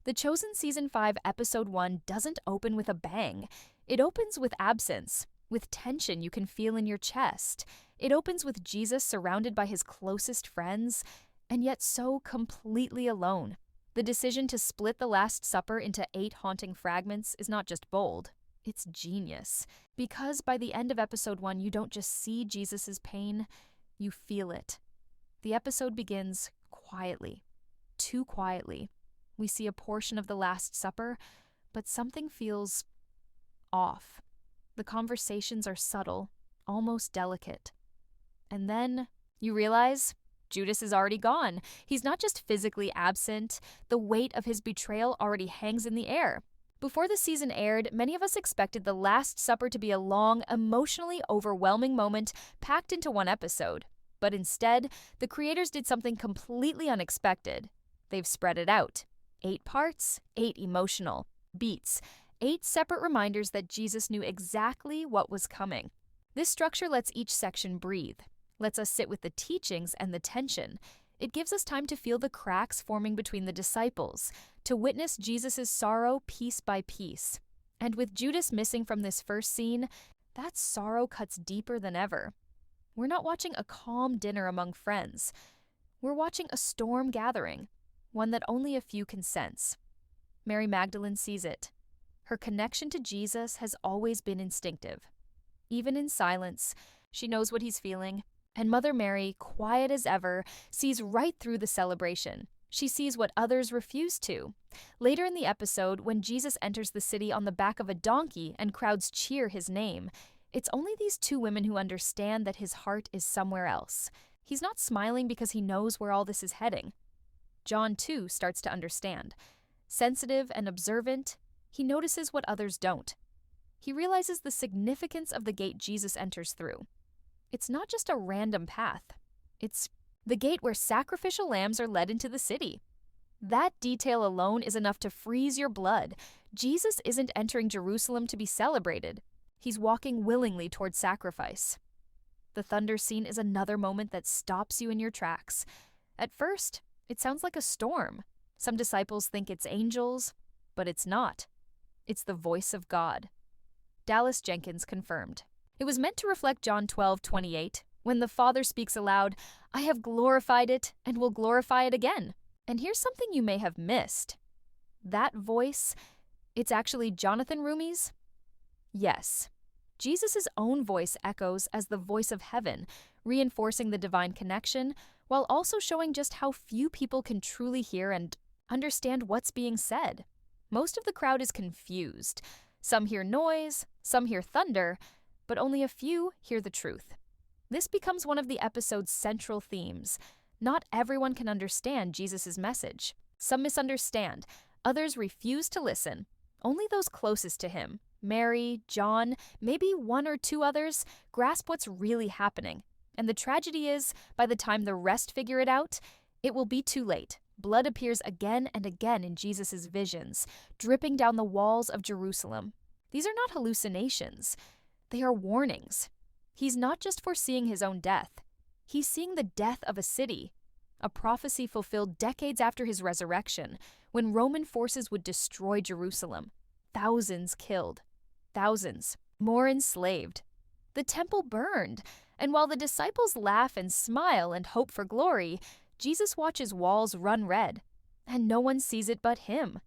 The Chosen Season 5, Episode 1 doesn't open with a bang. It opens with absence, with tension you can feel in your chest. It opens with Jesus surrounded by his closest friends, and yet so completely alone. The decision to split the Last Supper into 8 haunting fragments is not just bold, it's genius. Because by the end of Episode 1, you don't just see Jesus' pain, you feel it. The episode begins quietly, too quietly. We see a portion of the Last Supper, but something feels off. The conversations are subtle, almost delicate. And then you realize Judas is already gone. He's not just physically absent, the weight of his betrayal already hangs in the air. Before the season aired, many of us expected the Last Supper to be a long, emotionally overwhelming moment packed into one episode. But instead, the creators did something completely unexpected. They've spread it out. 8 parts, 8 emotional beats, 8 separate reminders that Jesus knew exactly what was coming. This structure lets each section breathe, lets us sit with the teachings and the tension. It gives us time to feel the cracks forming between the disciples, to witness Jesus' sorrow piece by piece. And with Judas missing from this first scene, that sorrow cuts deeper than ever. We're not watching a calm dinner among friends. We're watching a storm gathering, one that only a few can sense. Mary Magdalene sees it. Her connection to Jesus has always been instinctive. Even in silence, she knows what he's feeling. And Mother Mary, quiet as ever, sees right through the celebration. She sees what others refuse to. Later in the episode, when Jesus enters the city on the back of a donkey and crowds cheer his name, it's only these 2 women who understand that his heart is somewhere else. He's not smiling because he knows where all this is heading. John, too, starts to understand. Sensitive and observant, he notices what others don't. He realizes the significance of the gate Jesus enters through. It's not just a random path. It's the gate where sacrificial lambs are led into the city. That detail alone is enough to freeze your blood. Jesus isn't entering Jerusalem to be celebrated. He's walking willingly toward sacrifice. The thunder scene is another moment that stops you in your tracks. At first, it sounds like a storm. Some disciples think it's angels, but it's not. It's the voice of God. Dallas Jenkins confirmed. It was meant to reflect John 12:28, when the Father speaks aloud, "I have glorified it and will glorify it again." And here's something you may have missed. That voice, it's actually Jonathan Rumi's? Yes. Jesus' own voice echoes as the voice of heaven, reinforcing the divine connection, while also showing just how few people can truly hear and understand what's being said. Most of the crowd is confused. Some hear noise, some hear thunder, but only a few hear the truth. This becomes one of the episode's central themes. Not everyone can understand Jesus' message. Some misunderstand, others refuse to listen. Only those closest to him, Mary, John, maybe 1 or 2 others, grasp what's really happening. And the tragedy is, by the time the rest figure it out, it will be too late. Blood appears again and again in Jesus' visions, dripping down the walls of Jerusalem. These are not hallucinations. They are warnings. He's not just foreseeing his own death. He's seeing the death of a city, a prophecy fulfilled decades after his resurrection, when Roman forces would destroy Jerusalem. Thousands killed. Thousands more enslaved. The temple burned, and while the disciples laugh and smile and hope for glory, Jesus watches walls run red, and no one sees it but him.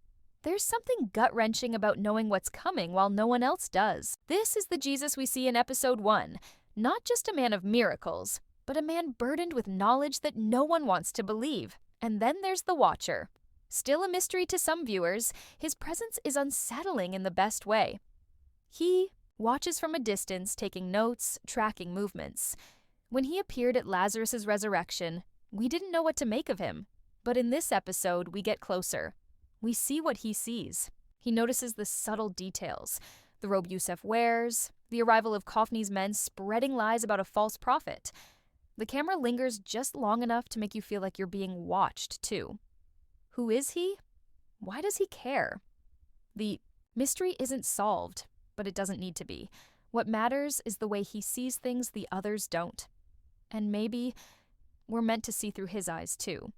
There's something gut-wrenching about knowing what's coming while no one else does. This is the Jesus we see in Episode 1, not just a man of miracles, but a man burdened with knowledge that no one wants to believe. And then there's the Watcher. Still a mystery to some viewers, his presence is unsettling in the best way. He watches from a distance, taking notes, tracking movements. When he appeared at Lazarus' resurrection, we didn't know what to make of him. But in this episode, we get closer. We see what he sees. He notices the subtle details. The robe Yusuf wears, the arrival of Kophni's men spreading lies about a false prophet. The camera lingers just long enough to make you feel like you're being watched, too. Who is he? Why does he care? The mystery isn't solved, but it doesn't need to be. What matters is the way he sees things the others don't. And maybe we're meant to see through his eyes, too.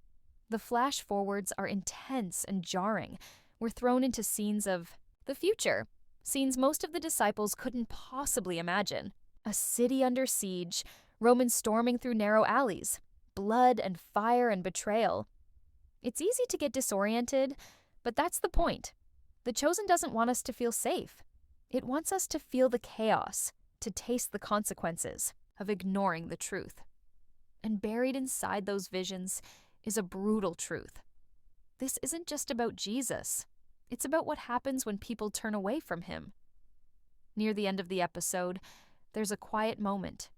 The flash forwards are intense and jarring. We're thrown into scenes of the future, scenes most of the disciples couldn't possibly imagine. A city under siege, Romans storming through narrow alleys, blood and fire and betrayal. It's easy to get disoriented, but that's the point. The Chosen doesn't want us to feel safe. It wants us to feel the chaos, to taste the consequences of ignoring the truth. And buried inside those visions is a brutal truth. This isn't just about Jesus. It's about what happens when people turn away from him. Near the end of the episode, there's a quiet moment,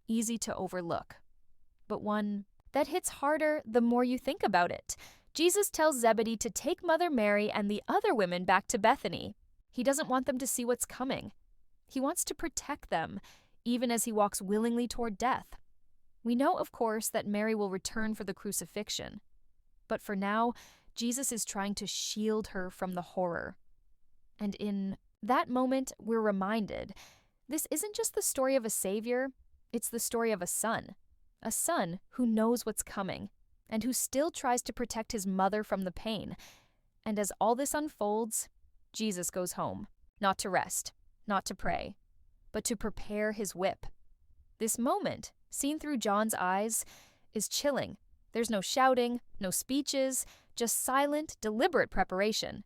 easy to overlook, but one that hits harder the more you think about it. Jesus tells Zebedee to take Mother Mary and the other women back to Bethany. He doesn't want them to see what's coming. He wants to protect them, even as he walks willingly toward death. We know, of course, that Mary will return for the crucifixion. But for now, Jesus is trying to shield her from the horror. And in that moment, we're reminded, this isn't just the story of a savior, it's the story of a son who knows what's coming, and who still tries to protect his mother from the pain. And as all this unfolds, Jesus goes home, not to rest, not to pray, but to prepare his whip. This moment, seen through John's eyes, is chilling. There's no shouting, no speeches, just silent, deliberate preparation.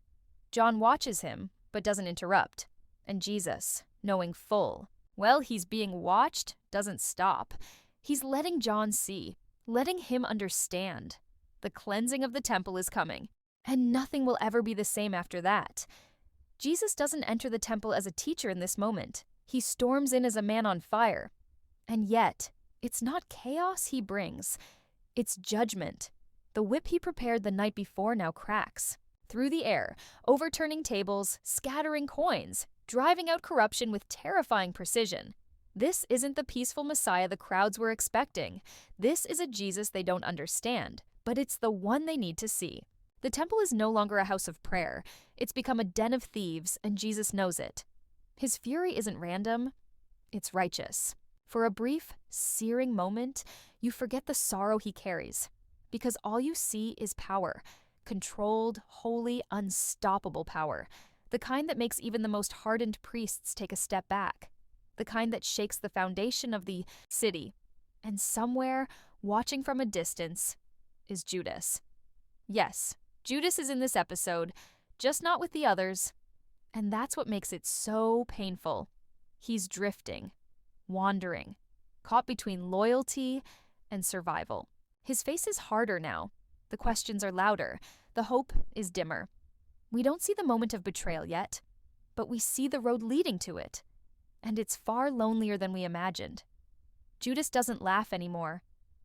John watches him, but doesn't interrupt. And Jesus, knowing full, well, he's being watched, doesn't stop. He's letting John see, letting him understand. The cleansing of the temple is coming, and nothing will ever be the same after that. Jesus doesn't enter the temple as a teacher in this moment. He storms in as a man on fire. And yet, it's not chaos he brings. It's judgment. The whip he prepared the night before now cracks. Through the air, overturning tables, scattering coins, driving out corruption with terrifying precision. This isn't the peaceful Messiah the crowds were expecting. This is a Jesus they don't understand, but it's the one they need to see. The temple is no longer a house of prayer. It's become a den of thieves, and Jesus knows it. His fury isn't random. It's righteous. For a brief, searing moment, you forget the sorrow he carries, because all you see is power. Controlled, holy, unstoppable power. The kind that makes even the most hardened priests take a step back. The kind that shakes the foundation of the city. And somewhere, watching from a distance, is Judas. Yes, Judas is in this episode, just not with the others. And that's what makes it so painful. He's drifting, wandering, caught between loyalty and survival. His face is harder now. The questions are louder. The hope is dimmer. We don't see the moment of betrayal yet, but we see the road leading to it. And it's far lonelier than we imagined. Judas doesn't laugh anymore.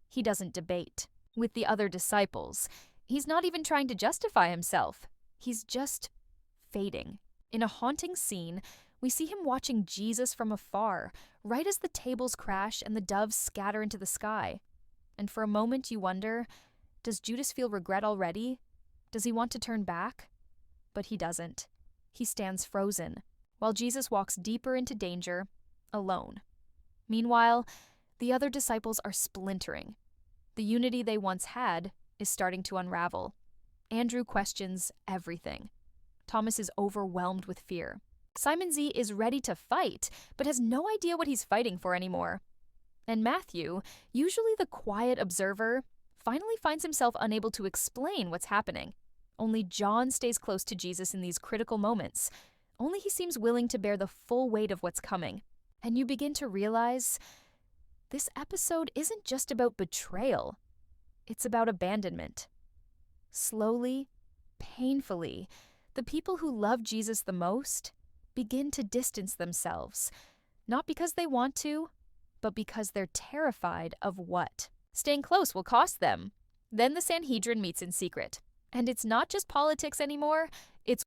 He doesn't debate with the other disciples. He's not even trying to justify himself. He's just fading. In a haunting scene, we see him watching Jesus from afar, right as the tables crash and the doves scatter into the sky. And for a moment you wonder, does Judas feel regret already? Does he want to turn back? But he doesn't. He stands frozen, while Jesus walks deeper into danger, alone. Meanwhile, the other disciples are splintering. The unity they once had is starting to unravel. Andrew questions everything. Thomas is overwhelmed with fear. Simon Z is ready to fight, but has no idea what he's fighting for anymore. And Matthew, usually the quiet observer, finally finds himself unable to explain what's happening. Only John stays close to Jesus in these critical moments. Only he seems willing to bear the full weight of what's coming. And you begin to realize this episode isn't just about betrayal. It's about abandonment. Slowly, painfully, the people who love Jesus the most begin to distance themselves, not because they want to, but because they're terrified of what? Staying close will cost them. Then the Sanhedrin meets in secret. And it's not just politics anymore, it's